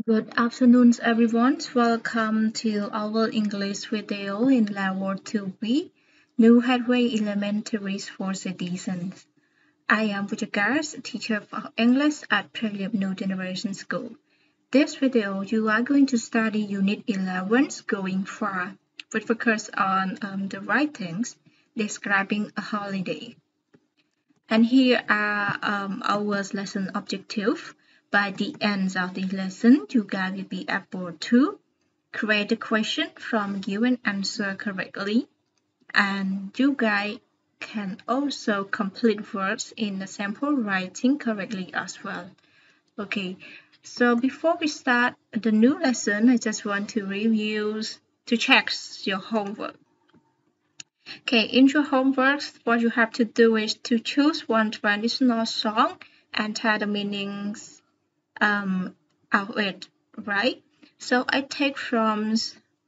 Good afternoon, everyone. Welcome to our English video in Level 2B, New Headway Elementary for Citizens. I am Vicheka, teacher of English at Prelude New Generation School. This video, you are going to study Unit 11, Going Far, with focus on the writings describing a holiday. And here are our lesson objectives. By the end of the lesson, you guys will be able to create a question from given answer correctly. And you guys can also complete words in the sample writing correctly as well. Okay, so before we start the new lesson, I just want to review to check your homework. Okay, in your homework, what you have to do is to choose one traditional song and tell the meanings of it, right? So I take from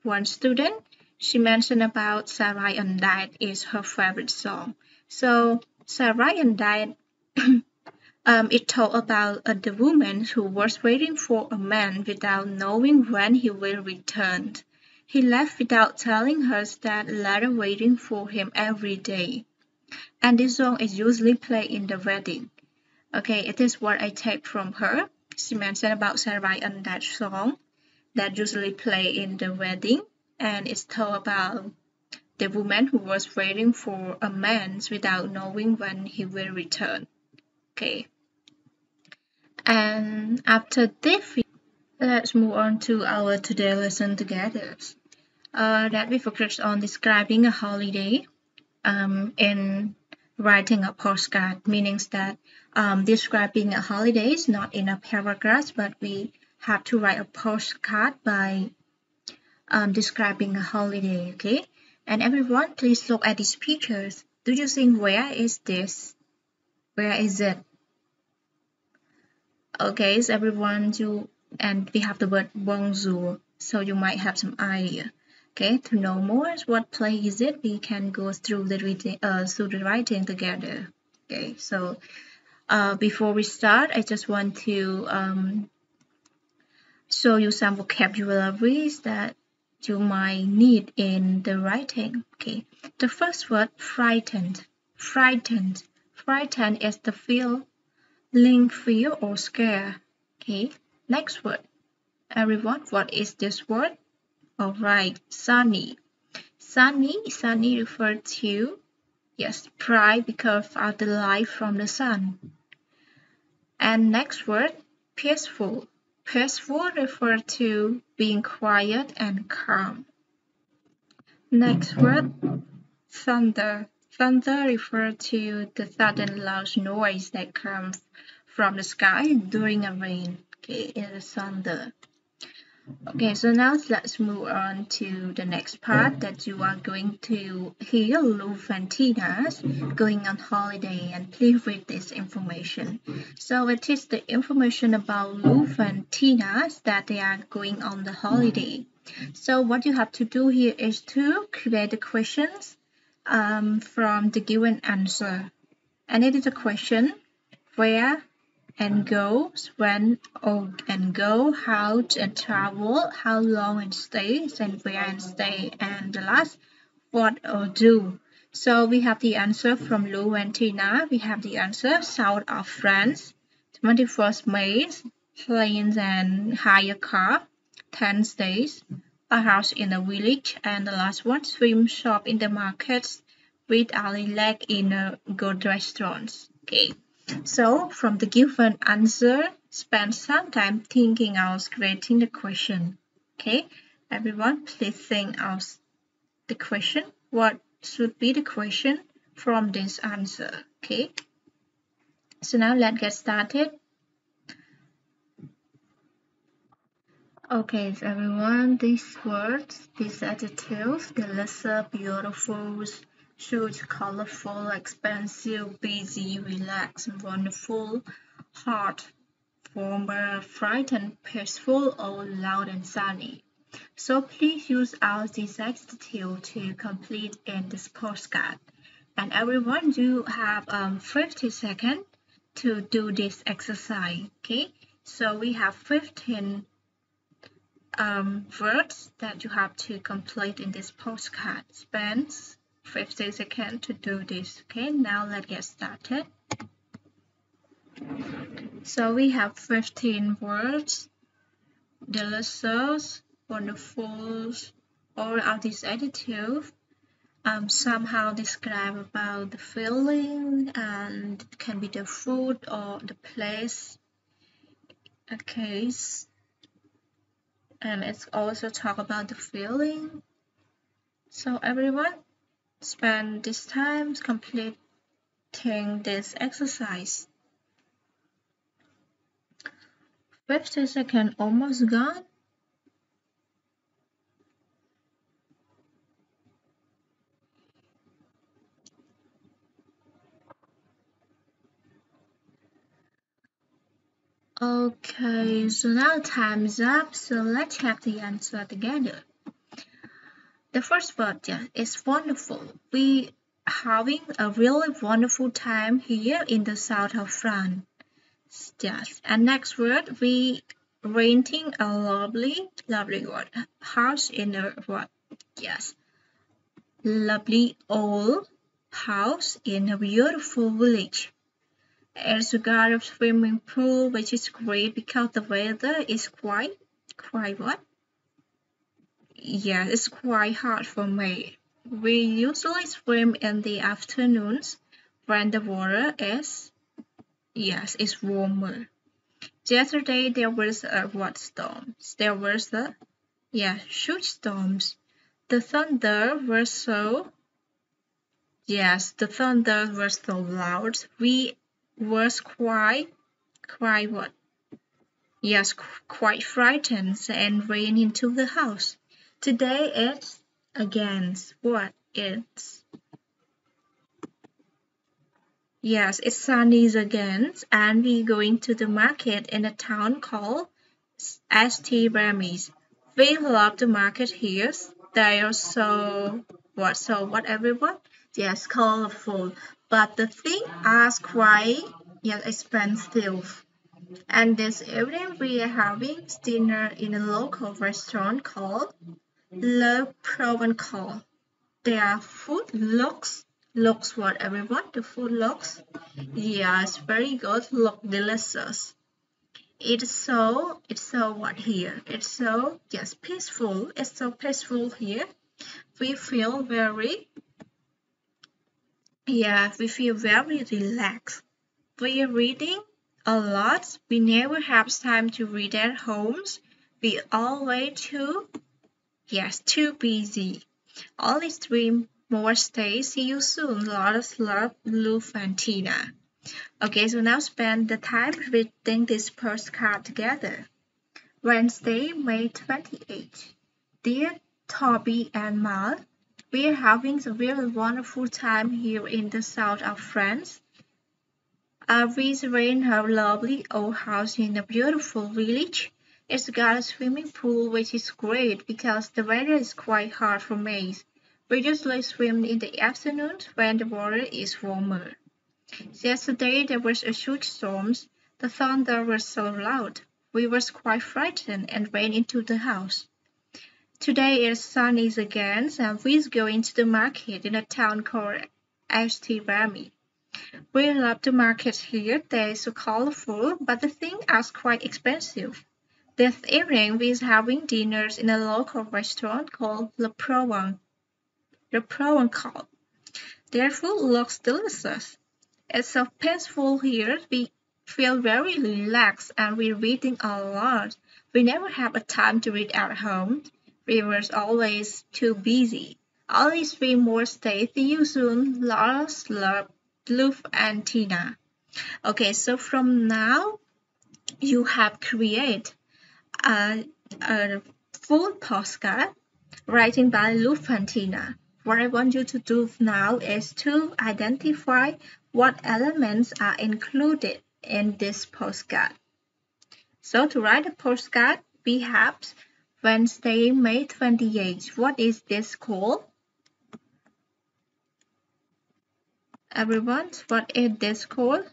one student. She mentioned about Sarai and Diet is her favorite song. So Sarai and Diet, it told about the woman who was waiting for a man without knowing when he will return. He left without telling her that letter waiting for him every day. And this song is usually played in the wedding. Okay, it is what I take from her. She mentioned about Sarai and that song that usually play in the wedding, and it's told about the woman who was waiting for a man without knowing when he will return. Okay, and after this, let's move on to our today lesson together. That we focus on describing a holiday in writing a postcard, meaning that describing a holiday is not in a paragraph, but we have to write a postcard by describing a holiday, okay? And everyone, please look at these pictures. Do you think where is this? Where is it? Okay, so everyone, and we have the word bonjour, so you might have some idea. Okay, to know more what place is it, we can go through the writing together. Okay, so before we start, I just want to show you some vocabularies that you might need in the writing. Okay, the first word, frightened. Frightened. Frightened is the feeling fear or scare. Okay, next word. Everyone, what is this word? Alright, sunny. Sunny refers to, yes, bright because of the light from the sun. And next word, peaceful. Peaceful refers to being quiet and calm. Next word, thunder. Thunder refers to the sudden loud noise that comes from the sky during a rain. Okay, it is thunder. Okay, so now let's move on to the next part that you are going to hear Lou and Tina's going on holiday, and please read this information. So it is the information about Lou and Tina's that they are going on the holiday. So what you have to do here is to create the questions from the given answer. And it is a question where and go, when and go, how and travel, how long and stay, and where and stay, and the last, what or do. So we have the answer from Lou and Tina. We have the answer south of France, 21st May, planes and hire car, 10 days, a house in a village, and the last one, swim shop in the markets, with alley leg in a good restaurants. Okay. So, from the given answer, spend some time thinking of creating the question. Okay, everyone, please think of the question. What should be the question from this answer? Okay, so now let's get started. Okay, so everyone, these words, these adjectives, the lesser, beautiful, huge, colorful, expensive, busy, relaxed, wonderful, hard, warmer, frightened, peaceful, or loud and sunny. So please use all these adjectives to complete in this postcard. And everyone, you have 50 seconds to do this exercise. Okay, so we have 15 words that you have to complete in this postcard. Spend 50 seconds to do this. Okay, now let's get started. So we have 15 words: delicious, wonderful, all of these adjectives somehow describe about the feeling, and it can be the food or the place, a case, and it's also talk about the feeling. So everyone spend this time completing this exercise. 50 seconds almost gone. Okay, so now time's up, so let's check the answer together. The first word, yeah, is wonderful. We having a really wonderful time here in the south of France. Yes, and next word, we renting a lovely word, house in a what? Yes, lovely old house in a beautiful village. It's got a swimming pool, which is great because the weather is quite what? Yeah, it's quite hot for me. We usually swim in the afternoons when the water is, yes, it's warmer. Yesterday there was a what storms? There was a, yeah, huge storms. The thunder was so, yes, the thunder was so loud. We was quite what? Yes, quite frightened and ran into the house. Today it's against what? Yes, it's sunny again, and we going to the market in a town called St. Barmies. We love the market here. They are so what everyone? Yes, colorful. But the thing are quite, yes, expensive. And this evening we are having dinner in a local restaurant called Le Provencal. Their food looks what everyone? The food looks, yes, very good, look delicious. It's so what here? It's so, yes, peaceful. It's so peaceful here. We feel very, yeah, we feel very relaxed. We are reading a lot. We never have time to read at homes. We always too, yes, too busy. Only 3 more days. See you soon. Lots of love, Luf and Tina. Okay, so now spend the time reading this postcard together. Wednesday, May 28th. Dear Toby and Mal, we are having a really wonderful time here in the south of France. We rent a lovely old house in a beautiful village. It's got a swimming pool, which is great because the weather is quite hot for me. We usually swim in the afternoons when the water is warmer. Yesterday there was a huge storm. The thunder was so loud. We were quite frightened and ran into the house. Today is sunny again, and we're going to the market in a town called St. Barmy. We love the market here. They're so colorful, but the things are quite expensive. This evening we're having dinners in a local restaurant called Le Provencal. Their food looks delicious. It's so peaceful here. We feel very relaxed and we're reading a lot. We never have a time to read at home. We were always too busy. Only 3 more days. See you soon. Lots love, Luf and Tina. Okay, so from now you have created a full postcard writing by Luf and Tina. What I want you to do now is to identify what elements are included in this postcard. So to write a postcard, we have Wednesday, May 28th. What is this called? Everyone, what is this called?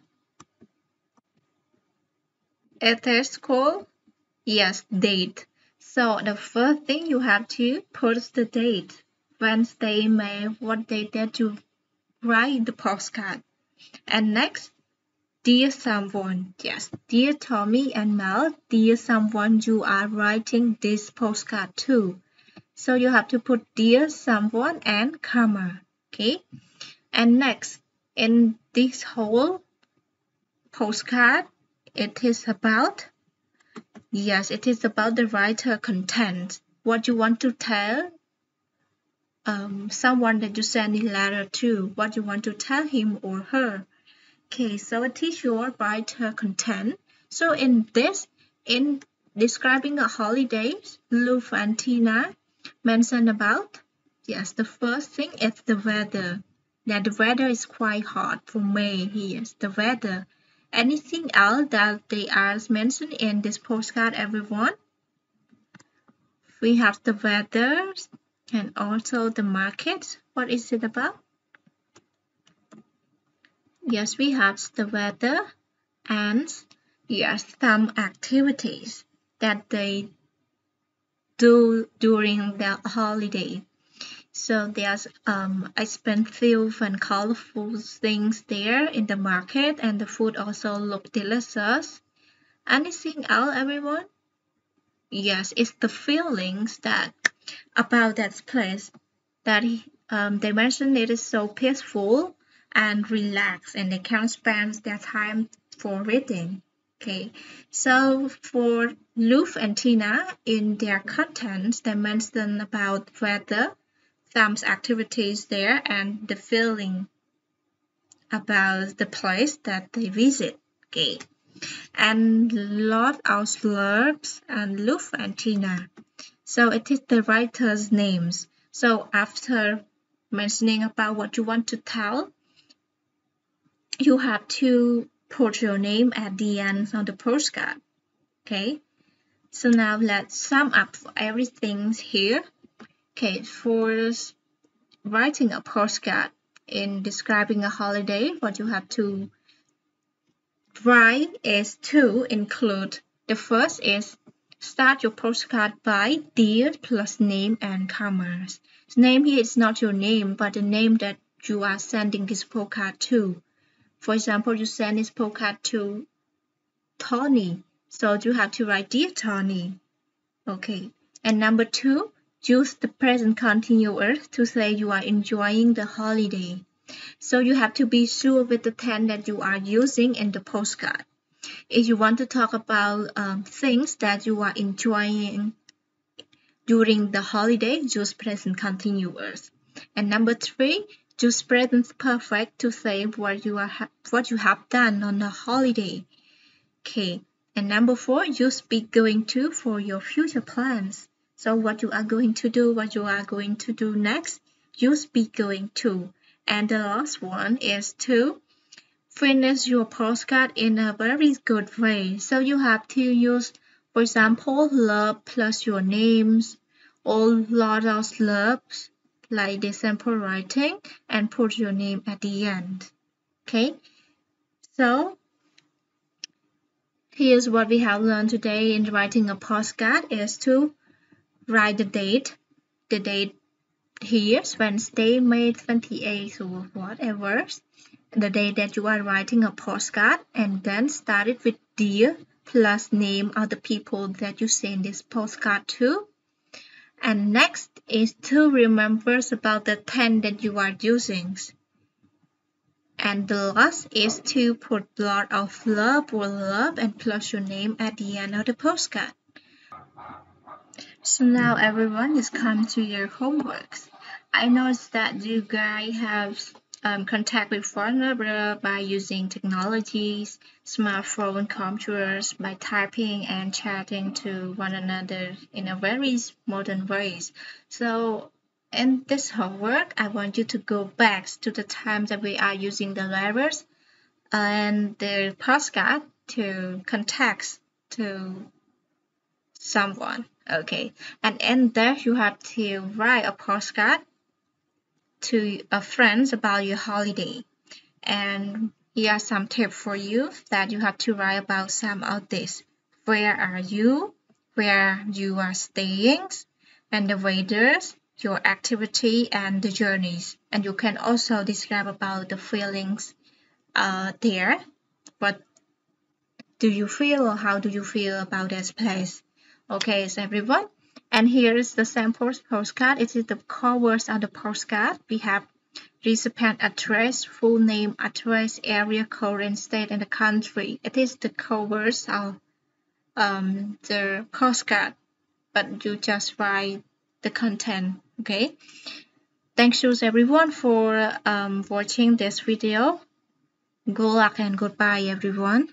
It is called, yes, date. So the first thing you have to put the date, Wednesday, May, what date that you write the postcard. And next, dear someone, yes, dear Tommy and Mel, dear someone you are writing this postcard to. So you have to put dear someone and comma, okay? And next, in this whole postcard, it is about, yes, it is about the writer content. What you want to tell someone that you send a letter to, what you want to tell him or her. Okay, so it is your writer content. So in describing a holiday, Luv and Tina mentioned about, yes, the first thing is the weather. That the weather is quite hot for May. Yes, the weather. Anything else that they are mentioned in this postcard, everyone? We have the weather and also the market. What is it about? Yes, we have the weather and yes, some activities that they do during the holiday. So there's expensive and colorful things there in the market, and the food also look delicious. Anything else, everyone? Yes, it's the feelings that about that place that they mentioned it is so peaceful and relaxed, and they can spend their time for reading. Okay, so for Luv and Tina, in their contents, they mention about weather, some activities there, and the feeling about the place that they visit. Okay, and lot of blurbs and Luv and Tina. So it is the writer's names. So after mentioning about what you want to tell, you have to put your name at the end of the postcard. Okay. So now let's sum up everything here. Okay, for writing a postcard in describing a holiday, what you have to write is to include the first is start your postcard by dear plus name and commas. The name here is not your name, but the name that you are sending this postcard to. For example, you send this postcard to Tony, so you have to write dear Tony. Okay. And number 2, use the present continuous to say you are enjoying the holiday. So you have to be sure with the tense that you are using in the postcard. If you want to talk about things that you are enjoying during the holiday, use present continuous. And number 3, use present perfect to say what you have done on the holiday. Okay. And number 4, use be going to for your future plans. So what you are going to do, what you are going to do next, use be going to. And the last one is to finish your postcard in a very good way. So you have to use, for example, love plus your names or lot of loves, like the sample writing, and put your name at the end. Okay, so here's what we have learned today in writing a postcard is to write the date. The date here is Wednesday, May 28th or whatever. The day that you are writing a postcard, and then start it with dear plus name of the people that you send this postcard to. And next is to remember about the pen that you are using. And the last is to put lot of love or love and plus your name at the end of the postcard. So now everyone is come to your homeworks. I noticed that you guys have contact with one another by using technologies, smartphone, computers, by typing and chatting to one another in a very modern ways. So in this homework, I want you to go back to the time that we are using the letters and the postcard to contact to someone. Okay, and in there you have to write a postcard to a friend about your holiday. And here are some tips for you that you have to write about some of this. Where are you? where you are staying, and the weather, your activity, and the journeys. And you can also describe about the feelings there. What do you feel, or how do you feel about this place? Okay, so everyone. And here is the sample postcard. It is the core words on the postcard. We have recipient address, full name, address, area, current state, and the country. It is the core words of the postcard, but you just write the content. Okay. Thanks you everyone for watching this video. Good luck and goodbye everyone.